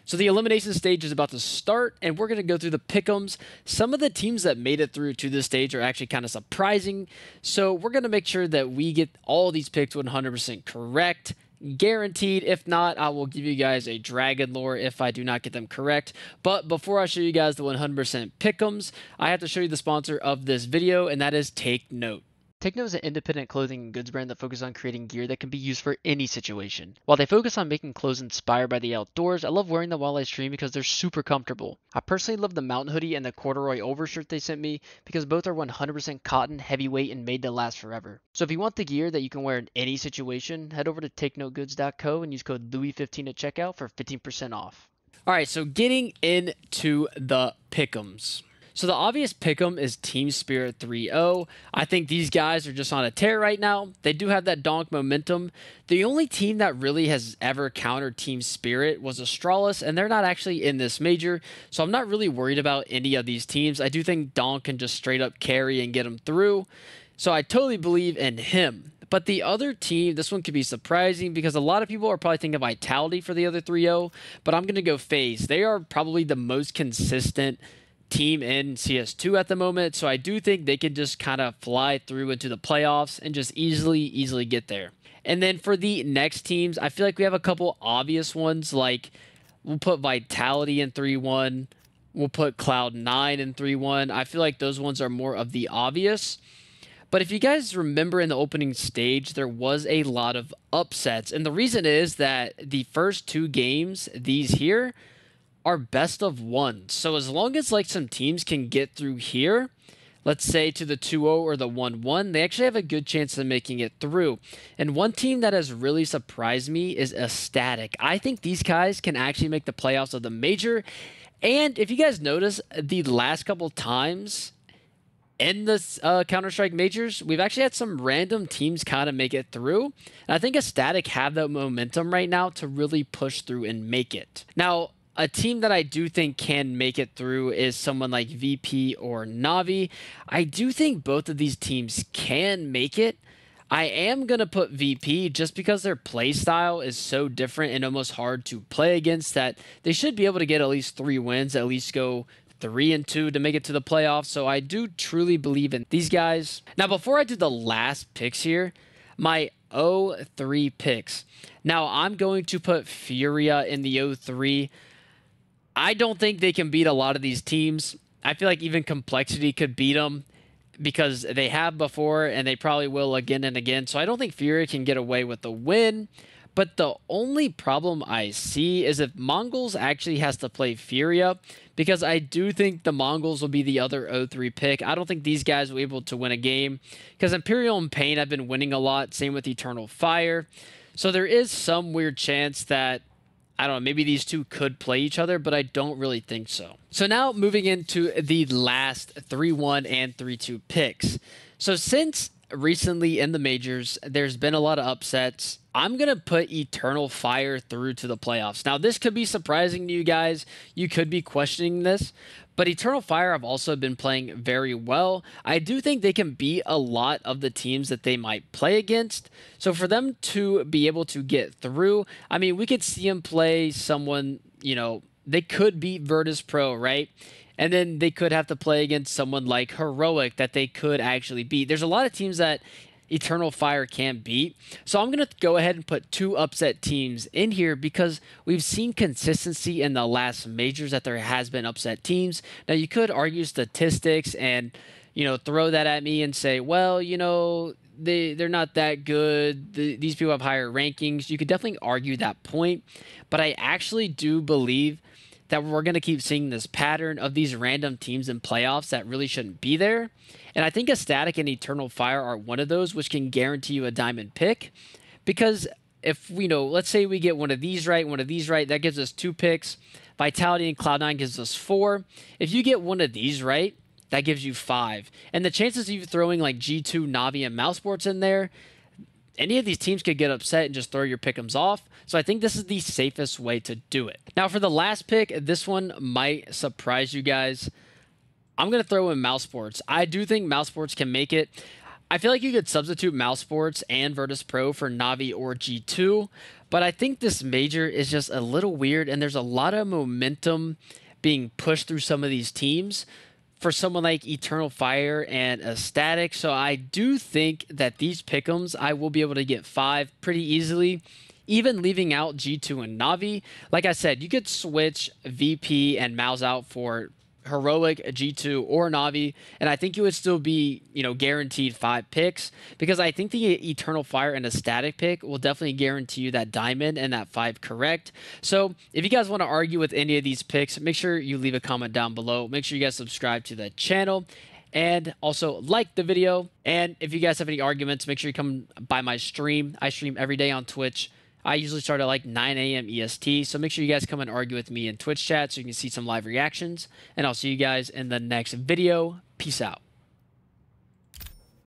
So the elimination stage is about to start, and we're going to go through the Pickems. Some of the teams that made it through to this stage are actually kind of surprising, so we're going to make sure that we get all these picks 100% correct. Guaranteed. If not, I will give you guys a dragon lore if I do not get them correct. But before I show you guys the 100% Pickems, I have to show you the sponsor of this video, and that is Take Note. Take Note is an independent clothing and goods brand that focuses on creating gear that can be used for any situation. While they focus on making clothes inspired by the outdoors, I love wearing them while I stream because they're super comfortable. I personally love the mountain hoodie and the corduroy overshirt they sent me because both are 100% cotton, heavyweight, and made to last forever. So if you want the gear that you can wear in any situation, head over to takenotegoods.co and use code Louis15 at checkout for 15% off. Alright, so getting into the Pickems. So the obvious pick'em is Team Spirit 3-0. I think these guys are just on a tear right now. They do have that donk momentum. The only team that really has ever countered Team Spirit was Astralis, and they're not actually in this major, so I'm not really worried about any of these teams. I do think Donk can just straight up carry and get them through, so I totally believe in him. But the other team, this one could be surprising because a lot of people are probably thinking Vitality for the other 3-0, but I'm going to go FaZe. They are probably the most consistent team in CS2 at the moment, so I do think they can just kind of fly through into the playoffs and just easily get there. And then for the next teams, I feel like we have a couple obvious ones, like we'll put Vitality in 3-1, we'll put Cloud9 in 3-1. I feel like those ones are more of the obvious. But if you guys remember in the opening stage, there was a lot of upsets, and the reason is that the first two games, these here, are best of one. So as long as like some teams can get through here, let's say to the 2-0 or the 1-1, they actually have a good chance of making it through. And one team that has really surprised me is Ecstatic. I think these guys can actually make the playoffs of the major. And if you guys notice, the last couple times in this Counter-Strike majors, we've actually had some random teams kind of make it through. And I think Ecstatic have that momentum right now to really push through and make it. Now, a team that I do think can make it through is someone like VP or Navi. I do think both of these teams can make it. I am going to put VP just because their play style is so different and almost hard to play against that they should be able to get at least 3 wins, at least go 3-2 to make it to the playoffs. So I do truly believe in these guys. Now, before I do the last picks here, my 0-3 picks. Now, I'm going to put Furia in the 0-3. I don't think they can beat a lot of these teams. I feel like even Complexity could beat them because they have before and they probably will again and again. So I don't think Fury can get away with the win. But the only problem I see is if Mongols actually has to play Furia, because I do think the Mongols will be the other 0-3 pick. I don't think these guys will be able to win a game because Imperial and Pain have been winning a lot. Same with Eternal Fire. So there is some weird chance that, I don't know, maybe these two could play each other, but I don't really think so. So now moving into the last 3-1 and 3-2 picks. So since recently in the majors, there's been a lot of upsets, I'm going to put Eternal Fire through to the playoffs. Now, this could be surprising to you guys. You could be questioning this, but Eternal Fire have also been playing very well. I do think they can beat a lot of the teams that they might play against. So for them to be able to get through, I mean, we could see them play someone, you know, they could beat Virtus Pro, right? And then they could have to play against someone like Heroic that they could actually beat. There's a lot of teams that Eternal Fire can't beat. So I'm going to go ahead and put 2 upset teams in here because we've seen consistency in the last majors that there has been upset teams. Now, you could argue statistics and, you know, throw that at me and say, well, you know, they're not that good. These people have higher rankings. You could definitely argue that point. But I actually do believe that we're going to keep seeing this pattern of these random teams in playoffs that really shouldn't be there. And I think Ecstatic and Eternal Fire are one of those which can guarantee you a diamond pick. Because if we know, let's say we get one of these right, that gives us 2 picks. Vitality and Cloud9 gives us 4. If you get one of these right, that gives you 5. And the chances of you throwing like G2, Navi, and Mousesports in there, any of these teams could get upset and just throw your Pickems off. So I think this is the safest way to do it. Now for the last pick, this one might surprise you guys. I'm going to throw in Mousesports. I do think Mousesports can make it. I feel like you could substitute Mouse Sports and Virtus Pro for Navi or G2, but I think this major is just a little weird, and there's a lot of momentum being pushed through some of these teams for someone like Eternal Fire and Ecstatic. So I do think that these pick'ems, I will be able to get 5 pretty easily, even leaving out G2 and Navi. Like I said, you could switch VP and Mouse out for Heroic, G2, or Navi, and I think you would still be, guaranteed 5 picks, because I think the Eternal Fire and a static pick will definitely guarantee you that diamond and that 5 correct. So if you guys want to argue with any of these picks, make sure you leave a comment down below. Make sure you guys subscribe to the channel and also like the video. And if you guys have any arguments, make sure you come by my stream. I stream every day on Twitch. I usually start at like 9 a.m. EST, so make sure you guys come and argue with me in Twitch chat so you can see some live reactions. And I'll see you guys in the next video. Peace out.